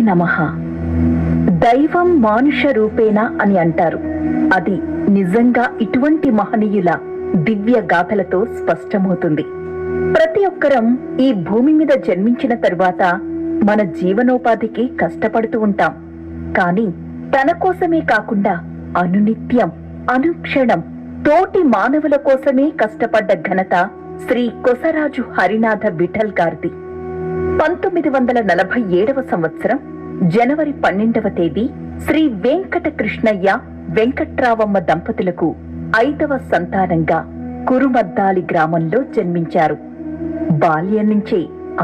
నమః. దైవం మానుష రూపేణ అని అంటారు. అది నిజంగా ఇటువంటి మహనీయుల దివ్య గాథలతో స్పష్టమవుతుంది. ప్రతి ఒక్కరం ఈ భూమి మీద జన్మించిన తరువాత మన జీవనోపాధికి కష్టపడుతూ ఉంటాం. కానీ తన కోసమే కాకుండా అనునిత్యం అనుక్షణం తోటి మానవుల కోసమే కష్టపడ్డ ఘనత శ్రీ కొసరాజు హరినాథ విఠల్ గారిది. 1947వ సంవత్సరం జనవరి 12వ తేదీ శ్రీ వెంకట కృష్ణయ్య వెంకట్రావమ్మ దంపతులకు 5వ సంతానంగా కురుమద్దాలి గ్రామంలో జన్మించారు. బాల్యం నుంచే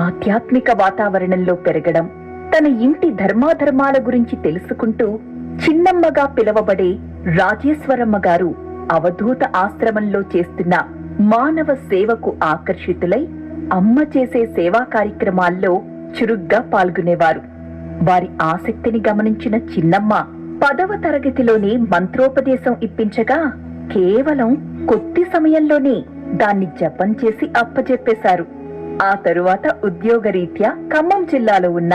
ఆధ్యాత్మిక వాతావరణంలో పెరగడం, తన ఇంటి ధర్మాధర్మాల గురించి తెలుసుకుంటూ చిన్నమ్మగా పిలవబడే రాజేశ్వరమ్మ గారు అవధూత ఆశ్రమంలో చేస్తున్న మానవ సేవకు ఆకర్షితులై అమ్మ చేసే సేవా కార్యక్రమాల్లో చురుగ్గా పాల్గొనేవారు. వారి ఆసక్తిని గమనించిన చిన్నమ్మ 10వ తరగతిలోనే మంత్రోపదేశం ఇప్పించగా కేవలం కొద్ది సమయంలోనే దాన్ని జపం చేసి అప్పజెప్పేశారు. ఆ తరువాత ఉద్యోగరీత్యా ఖమ్మం జిల్లాలో ఉన్న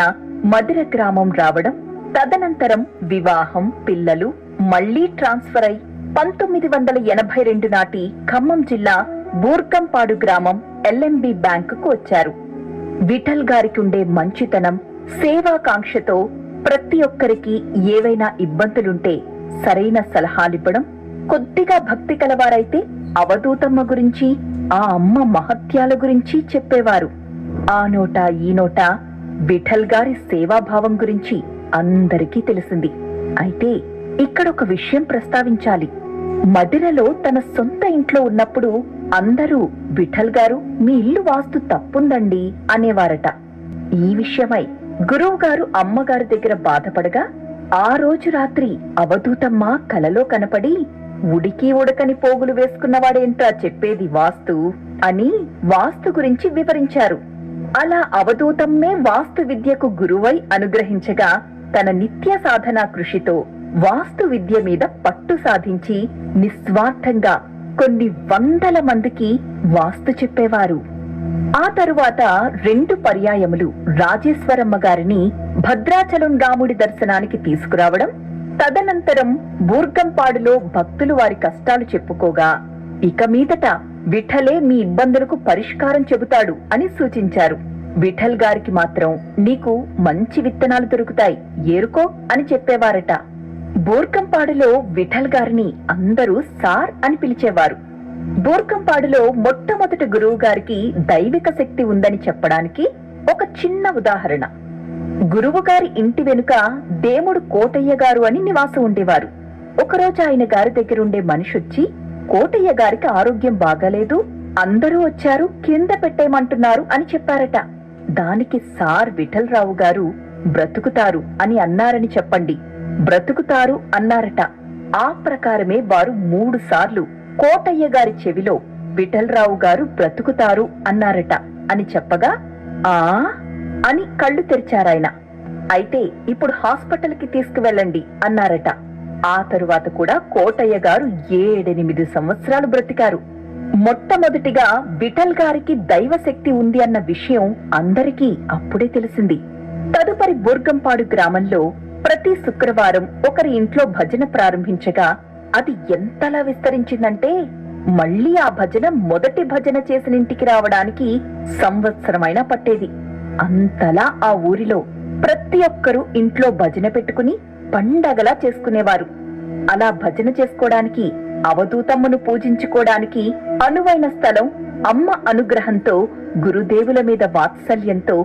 మదిర గ్రామం రావడం, తదనంతరం వివాహం, పిల్లలు, మళ్లీ ట్రాన్స్ఫర్ అయి 1982 నాటి ఖమ్మం జిల్లా బూర్గంపాడు గ్రామం ఎల్ఎంబి బ్యాంకుకు వచ్చారు. విఠల్ గారికి ఉండే మంచితనం, సేవాకాంక్షతో ప్రతి ఒక్కరికి ఏవైనా ఇబ్బందులుంటే సరైన సలహాలివ్వడం, కొద్దిగా భక్తి కలవారైతే అవధూతమ్మ గురించి, ఆ అమ్మ మహత్యాల గురించి చెప్పేవారు. ఆ నోట ఈ నోట విఠల్ గారి సేవాభావం గురించి అందరికీ తెలిసింది. అయితే ఇక్కడ ఒక విషయం ప్రస్తావించాలి. మదిరలో తన సొంత ఇంట్లో ఉన్నప్పుడు అందరూ విఠల్ గారు మీ ఇల్లు వాస్తు తప్పుందండి అనేవారట. ఈ విషయమై గురువు గారు అమ్మగారి దగ్గర బాధపడగా ఆ రోజు రాత్రి అవధూతమ్మ కలలో కనపడి, ఉడికి ఉడకని పోగులు వేసుకున్నవాడేంట్రా చెప్పేది వాస్తు అని వాస్తు గురించి వివరించారు. అలా అవధూతమ్మే వాస్తు విద్యకు గురువై అనుగ్రహించగా తన నిత్య సాధనా కృషితో వాస్తు విద్య మీద పట్టు సాధించి నిస్వార్థంగా కొన్ని వందల మందికి వాస్తు చెప్పేవారు. ఆ తరువాత 2 పర్యాయములు రాజేశ్వరమ్మ గారిని భద్రాచలం రాముడి దర్శనానికి తీసుకురావడం, తదనంతరం బూర్గంపాడులో భక్తులు వారి కష్టాలు చెప్పుకోగా ఇక మీదట విఠలే మీ ఇబ్బందులకు పరిష్కారం చెబుతాడు అని సూచించారు. విఠల్ గారికి మాత్రం నీకు మంచి విత్తనాలు దొరుకుతాయి, ఏరుకో అని చెప్పేవారట. బూర్గంపాడులో విఠల్ గారిని అందరూ సార్ అని పిలిచేవారు. బూర్గంపాడులో మొట్టమొదటి గురువు గారికి దైవిక శక్తి ఉందని చెప్పడానికి ఒక చిన్న ఉదాహరణ. గురువు గారి ఇంటి వెనుక దేముడు కోటయ్య గారు అని నివాసం ఉండేవారు. ఒకరోజు ఆయన గారి దగ్గరుండే మనిషొచ్చి, కోటయ్య గారికి ఆరోగ్యం బాగాలేదు, అందరూ వచ్చారు, కింద పెట్టేయమంటున్నారు అని చెప్పారట. దానికి సార్ విఠల్ రావు గారు బ్రతుకుతారు అని అన్నారని చెప్పండి. బ్రతుకుతారు అన్నారట. ఆ ప్రకారమే వారు 3 సార్లు కోటయ్య గారి చెవిలో విఠల్ రావు గారు బ్రతుకుతారు అన్నారట అని చెప్పగా ఆ అని కళ్ళు తెరిచారాయన. అయితే ఇప్పుడు హాస్పిటల్ కి తీసుకువెళ్ళండి అన్నారట. ఆ తరువాత కూడా కోటయ్య గారు 7-8 సంవత్సరాలు బ్రతికారు. మొట్టమొదటిగా విఠల్ గారికి దైవశక్తి ఉంది అన్న విషయం అందరికీ అప్పుడే తెలిసింది. తదుపరి బూర్గంపాడు గ్రామంలో ప్రతి శుక్రవారం ఒకరి ఇంట్లో భజన ప్రారంభించగా అది ఎంతలా విస్తరించిందంటే మళ్లీ ఆ భజన మొదటి భజన చేసిన ఇంటికి రావడానికి సంవత్సరమైనా పట్టేది. అంతలా ఆ ఊరిలో ప్రతి ఒక్కరూ ఇంట్లో భజన పెట్టుకుని పండగలా చేసుకునేవారు. అలా భజన చేసుకోవడానికి, అవధూతమ్మను పూజించుకోవడానికి అనువైన స్థలం, అమ్మ అనుగ్రహంతో, గురుదేవుల మీద వాత్సల్యంతో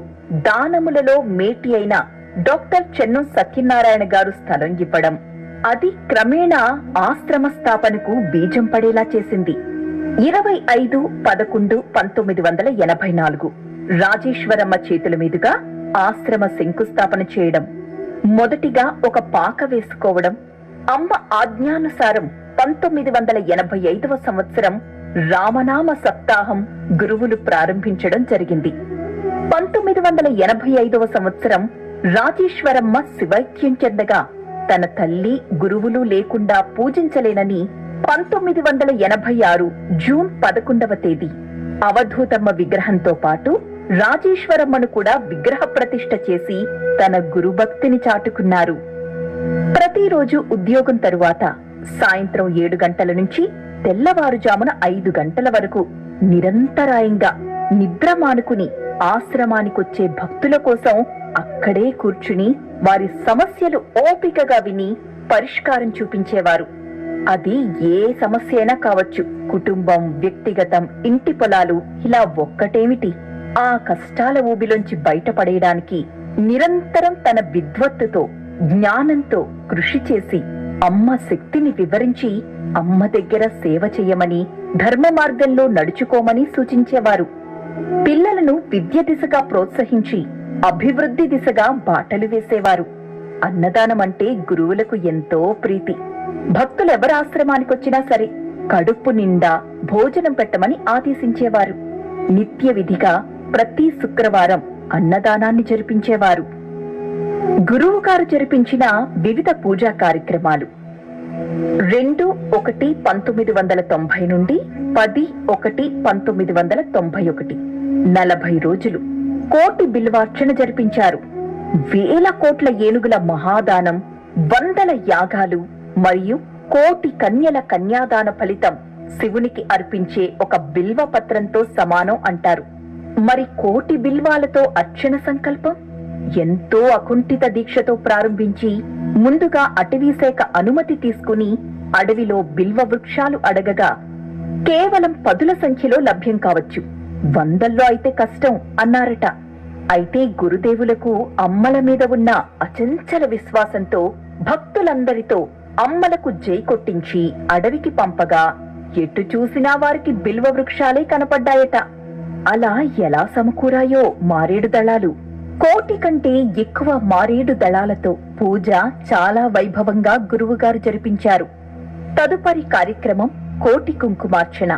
దానములలో మేటి అయిన డాక్టర్ చెన్నం సత్యనారాయణ గారు స్థలం ఇవ్వడం, అది క్రమేణా ఆశ్రమ స్థాపనకు బీజం పడేలా చేసింది. 25/11/1984 రాజేశ్వరమ్మ చేతుల మీదుగా ఆశ్రమ శంకుస్థాపన చేయడం, మొదటిగా ఒక పాక వేసుకోవడం, అమ్మ ఆజ్ఞానుసారం 1985వ సంవత్సరం రామనామ సప్తాహం గురువులు ప్రారంభించడం జరిగింది. 1985వ సంవత్సరం రాజేశ్వరమ్మ శివైక్యం చెందగా తన తల్లి, గురువులు లేకుండా పూజించలేనని 1986 జూన్ 11వ తేదీ అవధూతమ్మ విగ్రహంతో పాటు రాజేశ్వరమ్మను కూడా విగ్రహ ప్రతిష్ఠ చేసి తన గురుభక్తిని చాటుకున్నారు. ప్రతిరోజు ఉద్యోగం తరువాత సాయంత్రం 7 గంటల నుంచి తెల్లవారుజామున 5 గంటల వరకు నిరంతరాయంగా నిద్ర మానుకుని ఆశ్రమానికొచ్చే భక్తుల కోసం అక్కడే కూర్చుని వారి సమస్యలు ఓపికగా విని పరిష్కారం చూపించేవారు. అది ఏ సమస్య అయినా కావచ్చు. కుటుంబం, వ్యక్తిగతం, ఇంటి పొలాలు, ఇలా ఒక్కటేమిటి, ఆ కష్టాల ఊబిలోంచి బయటపడేయడానికి నిరంతరం తన విద్వత్తుతో, జ్ఞానంతో కృషి చేసి అమ్మ శక్తిని వివరించి అమ్మ దగ్గర సేవ చెయ్యమని, ధర్మ మార్గంలో నడుచుకోమని సూచించేవారు. పిల్లలను విద్య దిశగా ప్రోత్సహించి అభివృద్ధి దిశగా బాటలు వేసేవారు. అన్నదానం అంటే గురువులకు ఎంతో ప్రీతి. భక్తులెవరు ఆశ్రమానికొచ్చినా సరే కడుపు నిండా భోజనం పెట్టమని ఆదేశించేవారు. నిత్య విధిగా ప్రతి శుక్రవారం అన్నదానాన్ని జరిపించేవారు. గురువుగారు జరిపించిన వివిధ పూజా కార్యక్రమాలు 2/1/1990 నుండి 10/1/1991 40 రోజులు కోటి బిల్వార్చన జరిపించారు. వేల కోట్ల ఏనుగుల మహాదానం, వందల యాగాలు మరియు కోటి కన్యల కన్యాదాన ఫలితం శివునికి అర్పించే ఒక బిల్వ పత్రంతో సమానం అంటారు. మరి కోటి బిల్వాలతో అర్చన సంకల్పం ఎంతో అకుంఠిత దీక్షతో ప్రారంభించి ముందుగా అటవీశాఖ అనుమతి తీసుకుని అడవిలో బిల్వ వృక్షాలు అడగగా కేవలం 10ల సంఖ్యలో లభ్యం కావచ్చు, 100ల్లో అయితే కష్టం అన్నారట. అయితే గురుదేవులకు అమ్మల మీద ఉన్న అచంచల విశ్వాసంతో భక్తులందరితో అమ్మలకు జై కొట్టించి అడవికి పంపగా ఎటు చూసినా వారికి బిల్వ వృక్షాలే కనపడ్డాయట. అలా ఎలా సమకూరాయో మారేడు దళాలు. 1,000,000 కంటే ఎక్కువ మారేడు దళాలతో పూజ చాలా వైభవంగా గురువుగారు జరిపించారు. తదుపరి కార్యక్రమం కోటి కుంకుమార్చన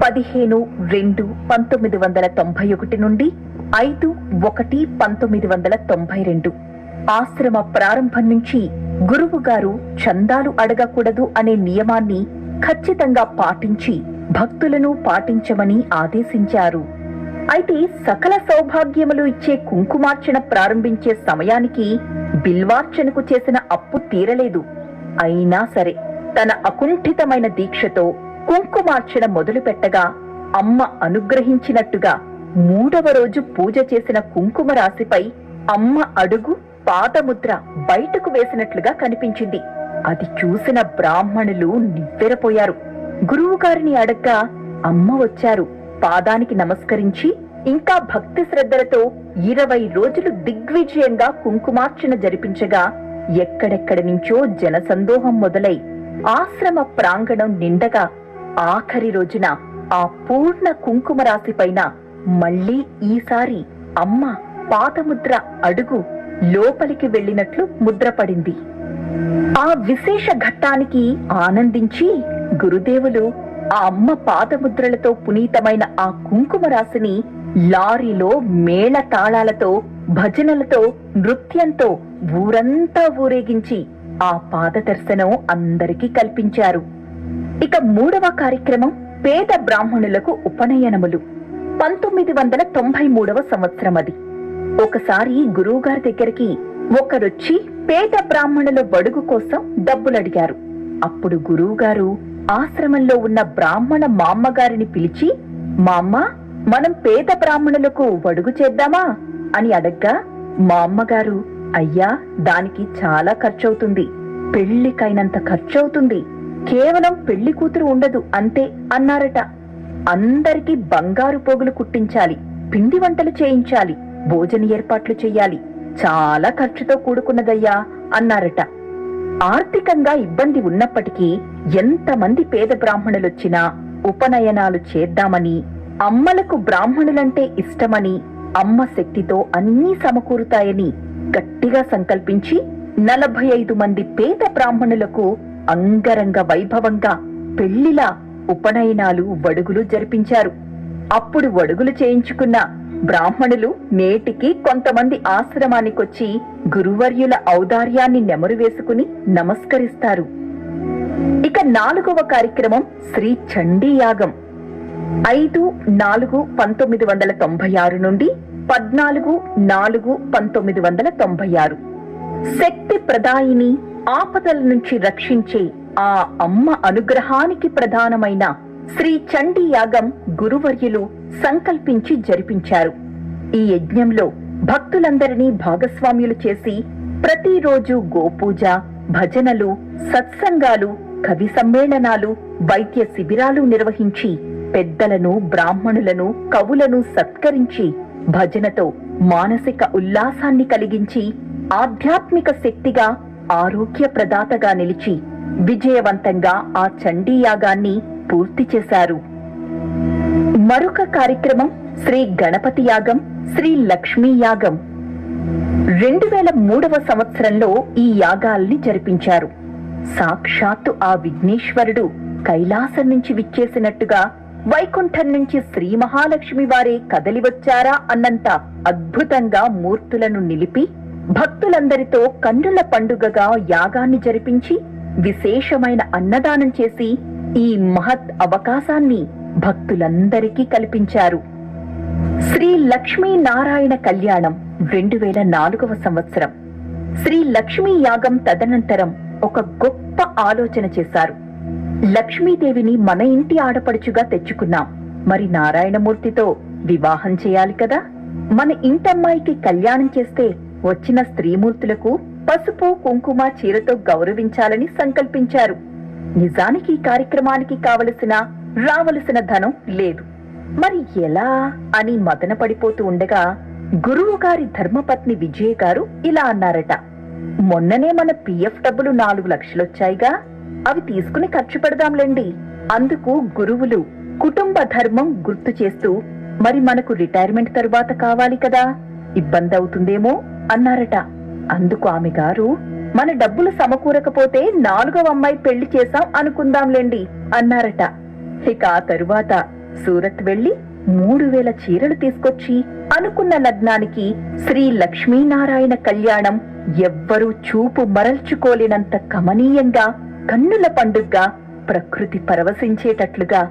15/2/1991 నుండి 5/1/1992. ఆశ్రమ ప్రారంభం నుంచి గురువుగారు చందాలు అడగకూడదు అనే నియమాన్ని ఖచ్చితంగా పాటించి భక్తులను పాటించమని ఆదేశించారు. అయితే సకల సౌభాగ్యములు ఇచ్చే కుంకుమార్చన ప్రారంభించే సమయానికి బిల్వార్చనకు చేసిన అప్పు తీరలేదు. అయినా సరే తన అకుంఠితమైన దీక్షతో కుంకుమార్చన మొదలుపెట్టగా అమ్మ అనుగ్రహించినట్టుగా 3వ రోజు పూజ చేసిన కుంకుమ రాశిపై అమ్మ అడుగు, పాదముద్ర బయటకు వేసినట్లుగా కనిపించింది. అది చూసిన బ్రాహ్మణులు నివ్వెరపోయారు. గురువుగారిని అడగ్గా అమ్మ వచ్చారు, పాదానికి నమస్కరించి ఇంకా భక్తి శ్రద్ధలతో 20 రోజులు దిగ్విజయంగా కుంకుమార్చన జరిపించగా ఎక్కడెక్కడి నుంచో జనసందోహం మొదలై ఆశ్రమ ప్రాంగణం నిండగా ఆఖరి రోజున ఆ పూర్ణ కుంకుమ రాశిపైన మళ్లీ ఈసారి అమ్మ పాదముద్ర అడుగు లోపలికి వెళ్లినట్లు ముద్రపడింది. ఆ విశేష ఘట్టానికి ఆనందించి గురుదేవులు ఆ అమ్మ పాదముద్రలతో పునీతమైన ఆ కుంకుమ రాశిని లారీలో మేళ తాళాలతో, భజనలతో, నృత్యంతో ఊరంతా ఊరేగించి ఆ పాద దర్శనం అందరికీ కల్పించారు. ఇక 3వ కార్యక్రమం పేద బ్రాహ్మణులకు ఉపనయనములు 1993వ సంవత్సరం. అది ఒకసారి గురువుగారి దగ్గరికి ఒకరొచ్చి పేద బ్రాహ్మణుల బడుగు కోసం డబ్బులడిగారు. అప్పుడు గురువుగారు ఆశ్రమంలో ఉన్న బ్రాహ్మణ మామ్మగారిని పిలిచి, మా అమ్మ మనం పేద బ్రాహ్మణులకు వడుగు చేద్దామా అని అడగ్గా మా అమ్మగారు, అయ్యా దానికి చాలా ఖర్చవుతుంది, పెళ్లికైనంత ఖర్చవుతుంది, కేవలం పెళ్లి కూతురు ఉండదు అంతే అన్నారట. అందరికీ బంగారు పోగులు కుట్టించాలి, పిండి వంటలు చేయించాలి, భోజన ఏర్పాట్లు చెయ్యాలి, చాలా ఖర్చుతో కూడుకున్నదయ్యా అన్నారట. ఆర్థికంగా ఇబ్బంది ఉన్నప్పటికీ ఎంతమంది పేద బ్రాహ్మణులొచ్చినా ఉపనయనాలు చేద్దామని, అమ్మలకు బ్రాహ్మణులంటే ఇష్టమని, అమ్మ శక్తితో అన్నీ సమకూరుతాయని గట్టిగా సంకల్పించి 45 మంది పేద బ్రాహ్మణులకు అంగరంగ వైభవంగా పెళ్లిలా ఉపనయనాలు, వడుగులు జరిపించారు. అప్పుడు వడుగులు చేయించుకున్న బ్రాహ్మణులు నేటికి కొంతమంది ఆశ్రమానికొచ్చి గురువర్యుల ఔదార్యాన్ని నెమరు వేసుకుని నమస్కరిస్తారు. ఇక 4వ కార్యక్రమం శ్రీ చండీ యాగం 5/4/1996 నుండి 14/4/1996. శక్తి ప్రదాయిని, ఆపదల నుంచి రక్షించే ఆ అమ్మ అనుగ్రహానికి ప్రధానమైన శ్రీ చండీ యాగం గురువర్యులు సంకల్పించి జరిపించారు. ఈ యజ్ఞంలో భక్తులందరినీ భాగస్వామ్యులు చేసి ప్రతిరోజు గోపూజ, భజనలు, సత్సంగాలు, కవి సమ్మేళనాలు, వైద్య శిబిరాలు నిర్వహించి పెద్దలను, బ్రాహ్మణులను, కవులను సత్కరించి భజనతో మానసిక ఉల్లాసాన్ని కలిగించి ఆధ్యాత్మిక శక్తిగా, ఆరోగ్య ప్రదాతగా నిలిచి విజయవంతంగా ఆ చండీ యాగాన్ని పూర్తి చేశారు. మరొక కార్యక్రమం శ్రీ గణపతి యాగం, శ్రీ లక్ష్మీ యాగం. 2003వ సంవత్సరంలో ఈ యాగాల్ని జరిపించారు. సాక్షాత్తు ఆ విఘ్నేశ్వరుడు కైలాసం నుంచి విచ్చేసినట్టుగా వైకుంఠం నుంచి శ్రీ మహాలక్ష్మి వారే కదలి వచ్చారా అన్నంత అద్భుతంగా మూర్తులను నిలిపి భక్తులందరితో కన్నుల పండుగగా యాగాన్ని జరిపించి విశేషమైన అన్నదానం చేసి ఈ మహత్ అవకాశాన్ని భక్తులందరికీ కల్పించారు. శ్రీ లక్ష్మీ నారాయణ కళ్యాణం 2004వ సంవత్సరం. శ్రీ లక్ష్మీ యాగం తదనంతరం ఒక గొప్ప ఆలోచన చేశారు. లక్ష్మీదేవిని మన ఇంటి ఆడపడుచుగా తెచ్చుకున్నాం, మరి నారాయణమూర్తితో వివాహం చేయాలి కదా. మన ఇంటమ్మాయికి కళ్యాణం చేస్తే వచ్చిన స్త్రీమూర్తులకు పసుపు, కుంకుమ, చీరతో గౌరవించాలని సంకల్పించారు. నిజానికి ఈ కార్యక్రమానికి రావలసిన ధనం లేదు. మరి ఎలా అని మదన పడిపోతూ ఉండగా గురువు గారి ధర్మపత్ని విజయ గారు ఇలా అన్నారట: మొన్ననే మన పిఎఫ్ డబ్బులు 4 లక్షలొచ్చాయిగా, అవి తీసుకుని ఖర్చు పెడదాంలేండి. అందుకు గురువులు కుటుంబ ధర్మం గుర్తు చేస్తూ, మరి మనకు రిటైర్మెంట్ తరువాత కావాలి కదా, ఇబ్బంది అవుతుందేమో అన్నారట. అందుకు ఆమె గారు, మన డబ్బులు సమకూరకపోతే 4వ అమ్మాయి పెళ్లి చేశాం అనుకుందాంలేండి అన్నారట. ఇక ఆ తరువాత సూరత్ వెళ్లి 3000 చీరలు తీసుకొచ్చి అనుకున్న లగ్నానికి శ్రీ లక్ష్మీనారాయణ కళ్యాణం ఎవ్వరూ చూపు మరల్చుకోలేనంత కమనీయంగా, కన్నుల పండుగగా, ప్రకృతి పరవశించేటట్లుగా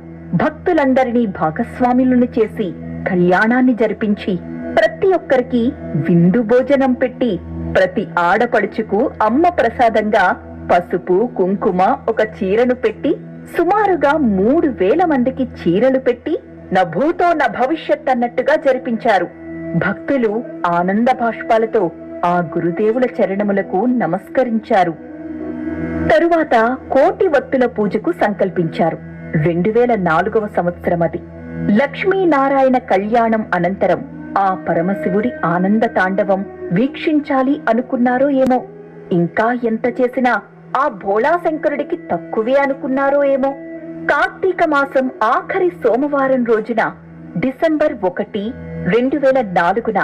భక్తులందరినీ భాగస్వాములను చేసి కళ్యాణాన్ని జరిపించి ప్రతి ఒక్కరికి విందు భోజనం పెట్టి ప్రతి ఆడపడుచుకు అమ్మ ప్రసాదంగా పసుపు, కుంకుమ, ఒక చీరను పెట్టి సుమారుగా 3000 మందికి చీరలు పెట్టి నభూతో న భవిష్యత్ అన్నట్టుగా జరిపించారు. భక్తులు ఆనంద బాష్పాలతో ఆ గురుదేవుల చరణములకు నమస్కరించారు. తరువాత కోటి వత్తుల పూజకు సంకల్పించారు. 2004వ సంవత్సరం అది. లక్ష్మీనారాయణ కళ్యాణం అనంతరం ఆ పరమశివుడి ఆనంద తాండవం వీక్షించాలి అనుకున్నారో ఏమో, ఇంకా ఎంత చేసినా ఆ భోళాశంకరుడికి తక్కువే అనుకున్నారో ఏమో. కార్తీక మాసం ఆఖరి సోమవారం రోజున డిసెంబర్ 1, 2004న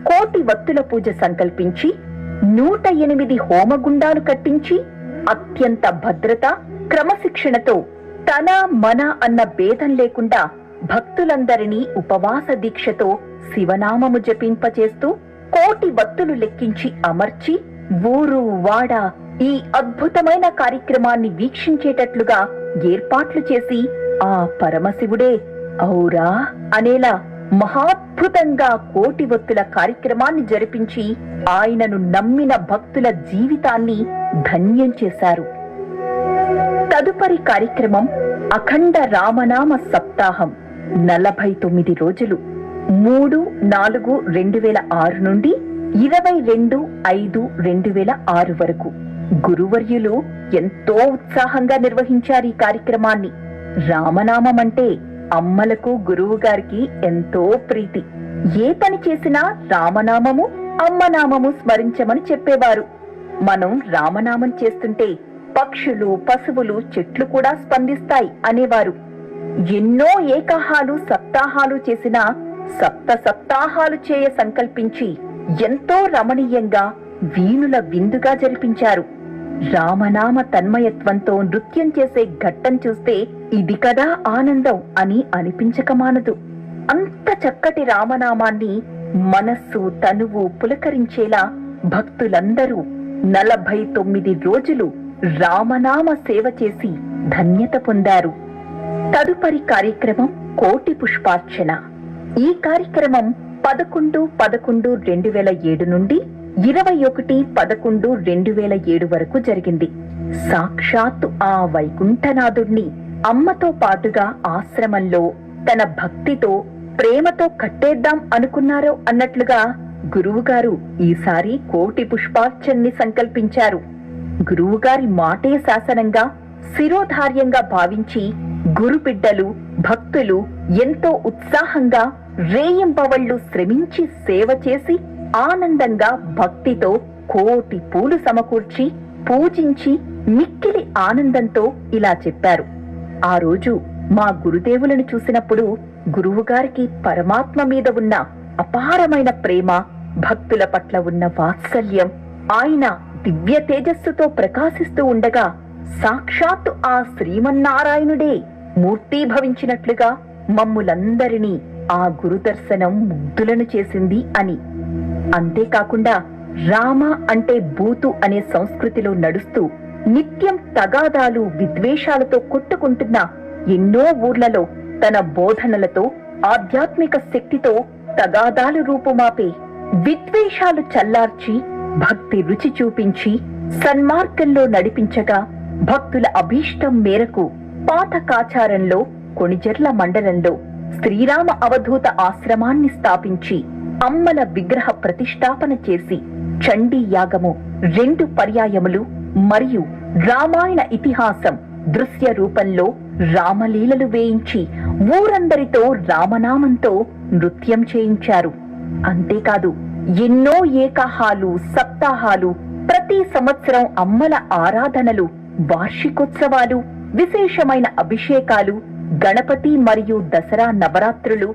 కోటి వత్తుల పూజ సంకల్పించి 108 హోమగుండాలు కట్టించి అత్యంత భద్రత, క్రమశిక్షణతో తన మన అన్న భేదం లేకుండా భక్తులందరినీ ఉపవాస దీక్షతో శివనామము జపింపచేస్తూ కోటి వత్తులు లెక్కించి అమర్చి ఊరు వాడ ఈ అద్భుతమైన కార్యక్రమాన్ని వీక్షించేటట్లుగా ఏర్పాట్లు చేసి ఆ పరమశివుడే ఔరా అనేలా మహాద్భుతంగా కోటి వత్తుల కార్యక్రమాన్ని జరిపించి ఆయనను నమ్మిన భక్తుల జీవితాన్ని ధన్యం చేశారు. తదుపరి కార్యక్రమం అఖండ రామనామ సప్తాహం 49 రోజులు 3/4/2006 నుండి 22/5/2006 వరకు గురువర్యులు ఎంతో ఉత్సాహంగా నిర్వహించారు ఈ కార్యక్రమాన్ని. రామనామం అంటే అమ్మలకు, గురువు గారికి ఎంతో ప్రీతి. ఏ పని చేసినా రామనామము, అమ్మనామము స్మరించమని చెప్పేవారు. మనం రామనామం చేస్తుంటే పక్షులు, పశువులు, చెట్లు కూడా స్పందిస్తాయి అనేవారు. ఎన్నో ఏకాహాలు, సప్తాహాలు చేసినా సప్తాహాలు చేయ సంకల్పించి ఎంతో రమణీయంగా వీణుల విందుగా జరిపించారు. రామనామ తన్మయత్వంతో నృత్యం చేసే ఘట్టం చూస్తే ఇది కదా ఆనందం అని అనిపించకమానదు. అంత చక్కటి రామనామాన్ని మనస్సు, తనువు పులకరించేలా భక్తులందరూ 49 రోజులు రామనామ సేవ చేసి ధన్యత పొందారు. తదుపరి కార్యక్రమం కోటి పుష్పార్చన. ఈ కార్యక్రమం 11/11/2007 నుండి 21/11/2007 వరకు జరిగింది. సాక్షాత్తు ఆ వైకుంఠనాథుణ్ణి అమ్మతో పాటుగా ఆశ్రమంలో తన భక్తితో ప్రేమతో కట్టేద్దాం అనుకున్నారో అన్నట్లుగా గురువుగారు ఈసారి కోటి పుష్పార్చనని సంకల్పించారు. గురువుగారి మాటే శాసనంగా శిరోధార్యంగా భావించి గురుబిడ్డలు భక్తులు ఎంతో ఉత్సాహంగా రేయింబవళ్లు శ్రమించి సేవ చేసి ఆనందంగా భక్తితో కోటి పూలు సమకూర్చి పూజించి మిక్కిలి ఆనందంతో ఇలా చెప్పారు. ఆ రోజు మా గురుదేవులను చూసినప్పుడు గురువుగారికి పరమాత్మ మీద ఉన్న అపారమైన ప్రేమ, భక్తుల పట్ల ఉన్న వాత్సల్యం, ఆయన దివ్య తేజస్సుతో ప్రకాశిస్తూ ఉండగా సాక్షాత్తు ఆ శ్రీమన్నారాయణుడే మూర్తీభవించినట్లుగా మమ్ములందరినీ ఆ గురుదర్శనం ముగ్ధులను చేసింది అని. అంతేకాకుండా రామ అంటే బూతు అనే సంస్కృతిలో నడుస్తూ నిత్యం తగాదాలు విద్వేషాలతో కొట్టుకుంటున్న ఎన్నో ఊర్లలో తన బోధనలతో ఆధ్యాత్మిక శక్తితో తగాదాలు రూపుమాపే, విద్వేషాలు చల్లార్చి భక్తి రుచి చూపించి సన్మార్గంలో నడిపించగా భక్తుల అభీష్టం మేరకు పాతకాచారంలో కొణిజర్ల మండలంలో శ్రీరామ అవధూత ఆశ్రమాన్ని స్థాపించి అమ్మల విగ్రహ ప్రతిష్టాపన చేసి చండీ యాగము 2 పర్యాయములు మరియు రామాయణ ఇతిహాసం దృశ్య రూపంలో రామలీలలు వేయించి ఊరందరితో రామనామంతో నృత్యం చేయించారు. అంతేకాదు ఎన్నో ఏకాహాలు సప్తాహాలు, ప్రతి సంవత్సరం అమ్మల ఆరాధనలు, వార్షికోత్సవాలు, విశేషమైన అభిషేకాలు, గణపతి మరియు దసరా నవరాత్రులు,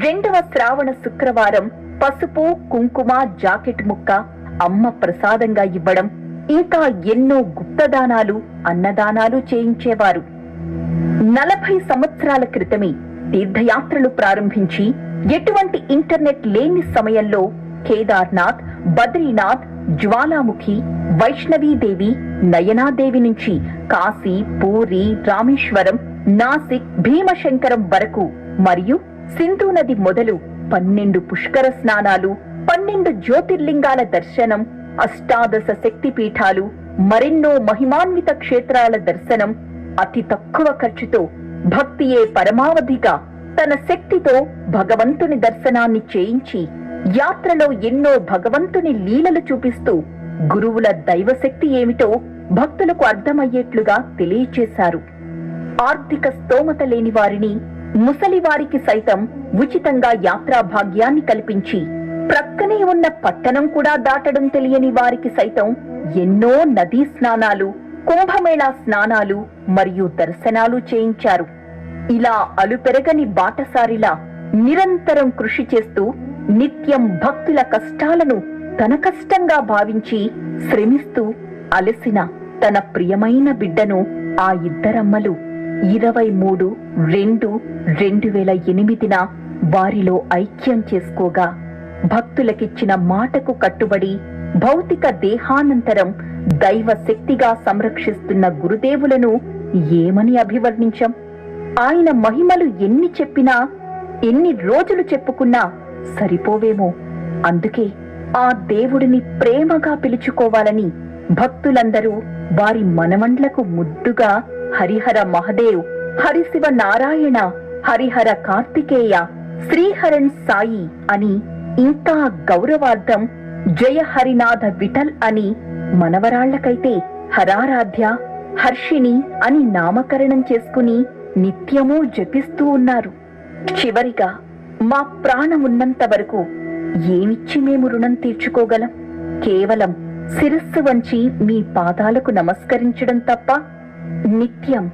2వ శ్రావణ శుక్రవారం పసుపు కుంకుమ జాకెట్ ముక్క అమ్మ ప్రసాదంగా ఇవ్వడం, ఇంకా ఎన్నో గుప్తదానాలు అన్నదానాలు చేయించేవారు. 40 సంవత్సరాల క్రితమే తీర్థయాత్రలు ప్రారంభించి ఎటువంటి ఇంటర్నెట్ లేని సమయంలో కేదార్నాథ్, బద్రీనాథ్, జ్వాలాముఖి, వైష్ణవీదేవి, నయనాదేవి నుంచి కాశీ, పూరి, రామేశ్వరం, నాసిక్, భీమశంకరం వరకు మరియు సింధు నది మొదలు 12 పుష్కర స్నానాలు, 12 జ్యోతిర్లింగాల దర్శనం, అష్టాదశ శక్తిపీఠాలు, మరెన్నో మహిమాన్విత క్షేత్రాల దర్శనం అతి తక్కువ ఖర్చుతో భక్తియే పరమావధిగా తన శక్తితో భగవంతుని దర్శనాన్ని చేయించి యాత్రలో ఎన్నో భగవంతుని లీలలు చూపిస్తూ గురువుల దైవశక్తి ఏమిటో భక్తులకు అర్థమయ్యేట్లుగా తెలియచేశారు. ఆర్థిక స్తోమత లేని వారిని, ముసలివారికి సైతం ఉచితంగా యాత్రా భాగ్యాన్ని కల్పించి ప్రక్కనే ఉన్న పట్టణం కూడా దాటడం తెలియని వారికి సైతం ఎన్నో నదీ స్నానాలు, కుంభమేళా స్నానాలు మరియు దర్శనాలు చేయించారు. ఇలా అలుపెరగని బాటసారిలా నిరంతరం కృషి చేస్తూ నిత్యం భక్తుల కష్టాలను తన కష్టంగా భావించి శ్రమిస్తూ అలసిన తన ప్రియమైన బిడ్డను ఆ ఇద్దరమ్మలు 23/2/2008న వారిలో ఐక్యం చేసుకోగా భక్తులకిచ్చిన మాటకు కట్టుబడి భౌతిక దేహానంతరం దైవ శక్తిగా సంరక్షిస్తున్న గురుదేవులను ఏమని అభివర్ణించం? ఆయన మహిమలు ఎన్ని చెప్పినా, ఎన్ని రోజులు చెప్పుకున్నా సరిపోవేమో. అందుకే ఆ దేవుడిని ప్రేమగా పిలుచుకోవాలని భక్తులందరూ వారి మనమండ్లకు ముద్దుగా హరిహర మహదేవ్, హరిశివ నారాయణ, హరిహర కార్తికేయ, శ్రీహరణ్ సాయి అని, ఇంకా గౌరవార్థం జయ హరినాథ విఠల్ అని, మనవరాళ్లకైతే హరారాధ్య, హర్షిణి అని నామకరణం చేసుకుని నిత్యమూ జపిస్తూ ఉన్నారు. చివరిగా మా ప్రాణమున్నంత వరకు ఏమిచ్చి మేము రుణం తీర్చుకోగలం? కేవలం శిరస్సు వంచి మీ పాదాలకు నమస్కరించడం తప్ప నిత్యం